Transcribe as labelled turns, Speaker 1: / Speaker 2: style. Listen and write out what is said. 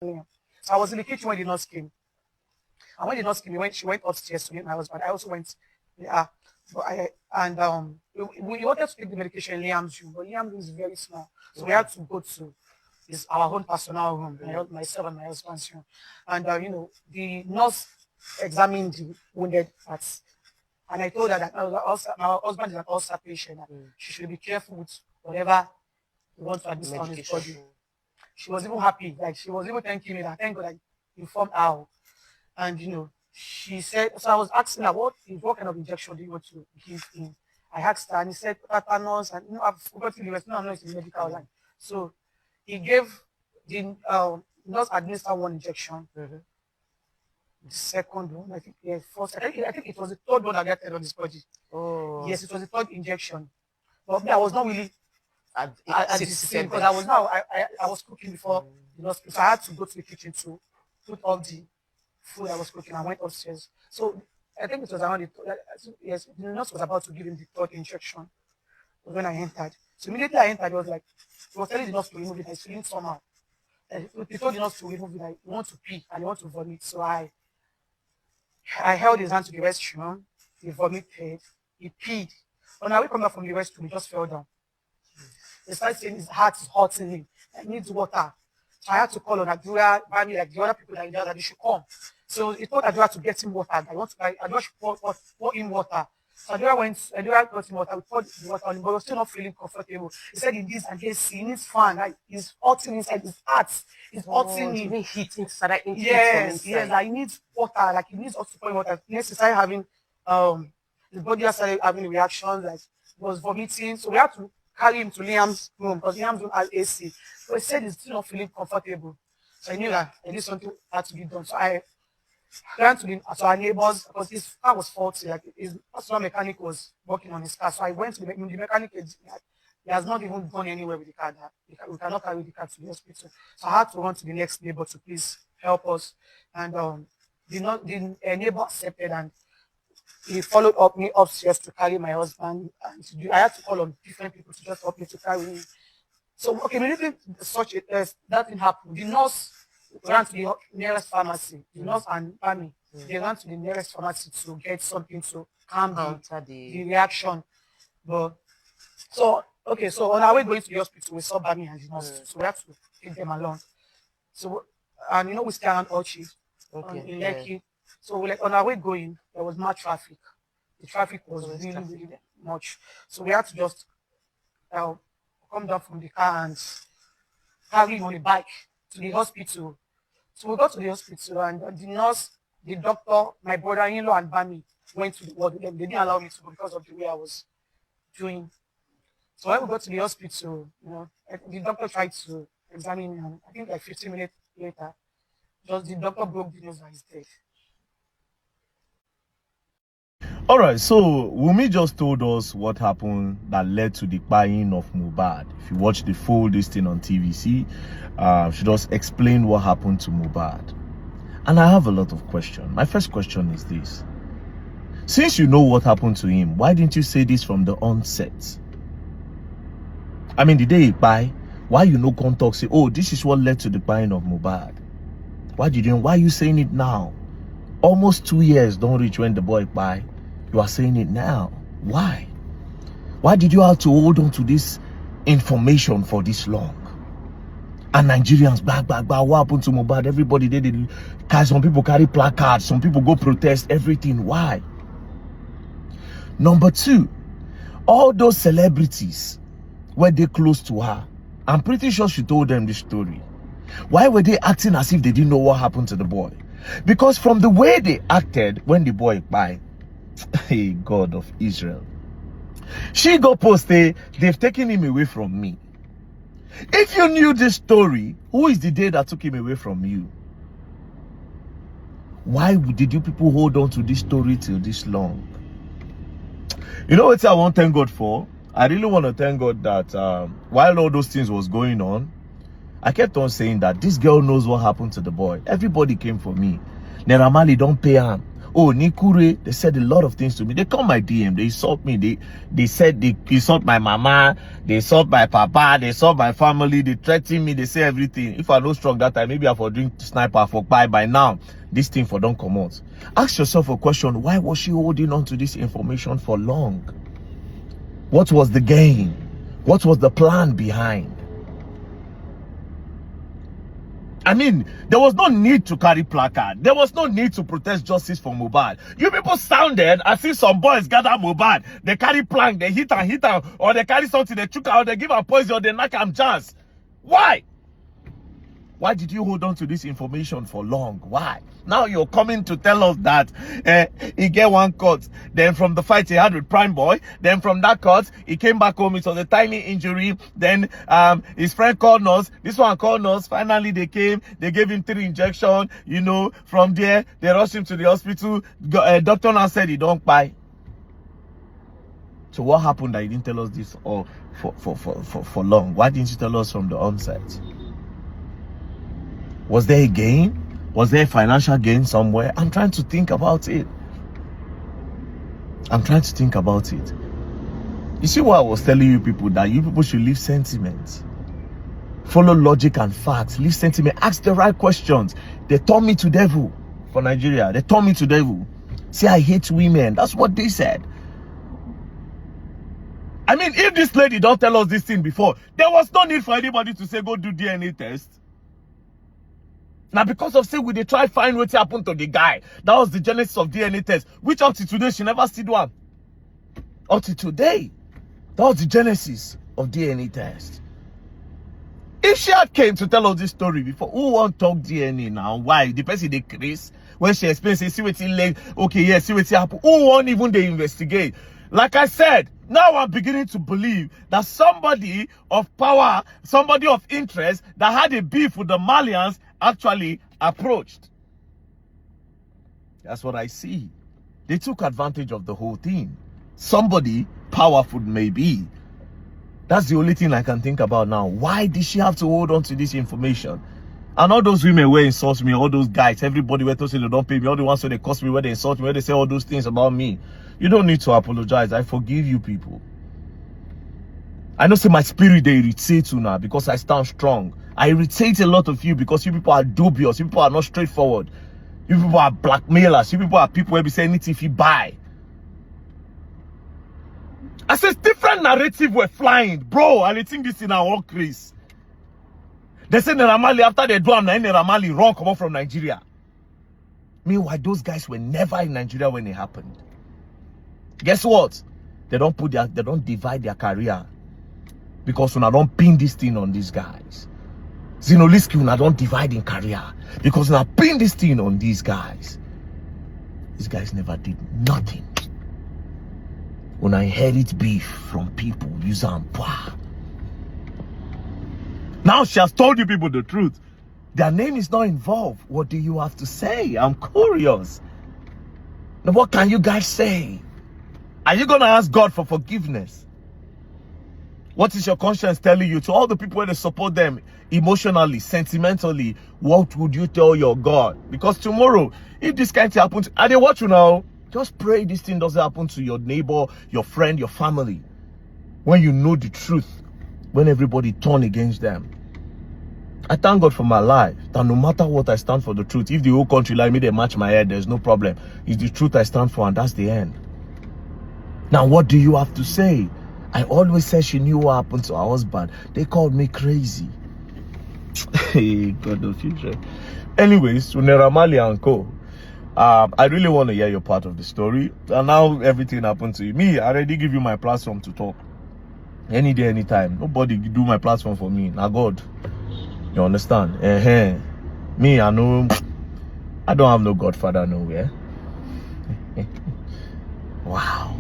Speaker 1: So I was in the kitchen when the nurse came. And when the nurse came, she went upstairs to meet my husband. I also went, yeah. But we wanted to take the medication in Liam's room, but Liam's room is very small. So we had to go to our own personal room, myself and my husband's room. And, the nurse examined the wounded parts. And I told her that my husband is an ulcer patient. And she should be careful with whatever he wants to administer on his body. She was even happy. Like, she was even thanking me that thank God I informed her. And, she said, so I was asking her, what kind of injection do you want to give him? I asked her, and he said, tetanus, and I've forgotten the rest. No, I'm not in the medical line. So he gave the nurse administered one injection. The second one, I think, first, I think it was the third one that got on his body. Oh. Yes, it was the third injection. But I was not really at the scene because I was cooking before the nurse. So I had to go to the kitchen to put all the food I was cooking. I went upstairs. So I think it was around the nurse was about to give him the third injection when I entered. So immediately I entered, he was telling the nurse to remove it. I was feeling somehow. He told the nurse to remove it. I want to pee and I want to vomit. So I held his hand to the restroom. He vomited. He peed. On our way coming back from the restroom, he just fell down. He started saying his heart is hurting him. I need water. So I had to call on Adura, like the other people that they should come. So he told Adura to get him water. Adura should pour in water. So Adura got him water. We poured the water on him, but he was still not feeling comfortable. He said he needs an AC, he needs fan. Like, he's hurting inside his heart. He's hurting him. Heat inside. Yes, like he needs water. Like he needs us to pour in water. Next, he started having his body started having reactions. Like he was vomiting. So we had to carry him to Liam's room because Liam's room has AC. So he said he's still not feeling comfortable. So I knew that I did something had to be done. So I ran to our neighbors because his car was faulty. Like his personal mechanic was working on his car. So I went to the mechanic. He has not even gone anywhere with the car. We cannot carry the car to the hospital. So I had to run to the next neighbor to please help us. And the neighbor accepted, and he followed up me upstairs to carry my husband. And I had to call on different people to just help me to carry him. So, immediately that thing happened. The nurse ran to the nearest pharmacy. The nurse and Bami, they ran to the nearest pharmacy to get something to calm the reaction. So on our way going to the hospital, we saw Bami and the nurse. So we had to take them along. So, and we stay around Orchid in Lekki. So on our way going, there was much traffic. The traffic was really, really much. So we had to just come down from the car and carry him on the bike to the hospital. So we got to the hospital, and the nurse, the doctor, my brother-in-law, and Bami went to the ward with them. They didn't allow me to go because of the way I was doing. So when we got to the hospital, the doctor tried to examine him, and I think like 15 minutes later, the doctor broke the news that he's dead.
Speaker 2: All right, so Wunmi just told us what happened that led to the buying of Mohbad. If you watch the full this thing on TVC, she just explained what happened to Mohbad. And I have a lot of questions. My first question is this. Since you know what happened to him, why didn't you say this from the onset? I mean, the day he buy, why you no come talk, say, oh, this is what led to the buying of Mohbad? Why are you saying it now? Almost 2 years don't reach when the boy buy. You are saying it now. Why? Why did you have to hold on to this information for this long? And Nigerians, back, what happened to Mohbad? Everybody did. Some people carry placards, some people go protest, everything. Why? Number two, all those celebrities, were they close to her? I'm pretty sure she told them this story. Why were they acting as if they didn't know what happened to the boy? Because from the way they acted when the boy died, hey, God of Israel, she go post they've taken him away from me. If you knew this story, who is the day that took him away from you? Why did you people hold on to this story till this long? You know what I want to thank God for? I really want to thank God that while all those things was going on, I kept on saying that this girl knows what happened to the boy. Everybody came for me. Naira Marley don't pay him. Oh, Nikure, they said a lot of things to me. They call my DM, they insult me. They said they insult my mama, they insult my papa, they insult my family, they threaten me, they say everything. If I no strong that time, maybe I for drink sniper for by now. This thing for don't come out. Ask yourself a question: why was she holding on to this information for long? What was the gain? What was the plan behind? I mean, there was no need to carry placard. There was no need to protest justice for Mohbad. You people sounded as if some boys gather Mohbad. They carry plank, they hit her, or they carry something, they choke her, or they give her poison, or they knock her chance. Why? Why did you hold on to this information for long? Why? Now you're coming to tell us that he get one cut. Then from the fight he had with Prime Boy, then from that cut, he came back home. It was a tiny injury. Then his friend called us. This one called us. Finally, they came. They gave him 3 injections. You know, from there, they rushed him to the hospital. Doctor now said he don't buy. So what happened that you didn't tell us this for long? Why didn't you tell us from the onset? Was there a gain? Was there a financial gain somewhere? I'm trying to think about it. I'm trying to think about it. You see what I was telling you people? That you people should leave sentiment. Follow logic and facts. Leave sentiment. Ask the right questions. They turned me to devil for Nigeria. They turned me to devil. Say I hate women. That's what they said. I mean, if this lady don't tell us this thing before, there was no need for anybody to say go do DNA test. Now, because of say we they try find what happened to the guy. That was the genesis of DNA test. Which up to today she never did one. Up to today, that was the genesis of DNA test. If she had came to tell us this story before, who won't talk DNA now? Why? The person they Chris when she explains, say, see what he like. Okay, yeah, see what happened. Who won't even they investigate? Like I said, now I'm beginning to believe that somebody of power, somebody of interest that had a beef with the Malians actually approached. That's what I see. They took advantage of the whole thing. Somebody powerful maybe. That's the only thing I can think about now. Why did she have to hold on to this information? And all those women were insult me, all those guys, everybody were to say they don't pay me, all the ones who they cost me, where they insult me, where they say all those things about me. You don't need to apologize. I forgive you people. I know say my spirit they irritate you now because I stand strong. I irritate a lot of you because you people are dubious. You people are not straightforward. You people are blackmailers. You people are people who be saying anything if you buy. I said different narrative were flying, bro. And I think this in our own Chris. They say Neramali after they do Neramali run come up from Nigeria. Meanwhile, those guys were never in Nigeria when it happened. Guess what? They don't divide their career. Because when I don't pin this thing on these guys. Zinoliski when I don't divide in career. Because when I pin this thing on these guys. These guys never did nothing. When I inherit beef from people, use them. Now she has told you people the truth. Their name is not involved. What do you have to say? I'm curious. Now what can you guys say? Are you going to ask God for forgiveness? What is your conscience telling you? To all the people that support them emotionally, sentimentally, what would you tell your God? Because tomorrow, if this kind of thing happens, and they watch you now, just pray this thing doesn't happen to your neighbor, your friend, your family. When you know the truth, when everybody turn against them. I thank God for my life, that no matter what I stand for the truth. If the whole country like me, they match my head, there's no problem. It's the truth I stand for, and that's the end. Now, what do you have to say? I always said she knew what happened to her husband. They called me crazy. Hey, God of future. Anyways, Neramali and Co. I really want to hear your part of the story. And now everything happened to you. Me, I already give you my platform to talk. Any day, anytime. Nobody do my platform for me. Now God. You understand? Me, I know. I don't have no godfather nowhere. Wow.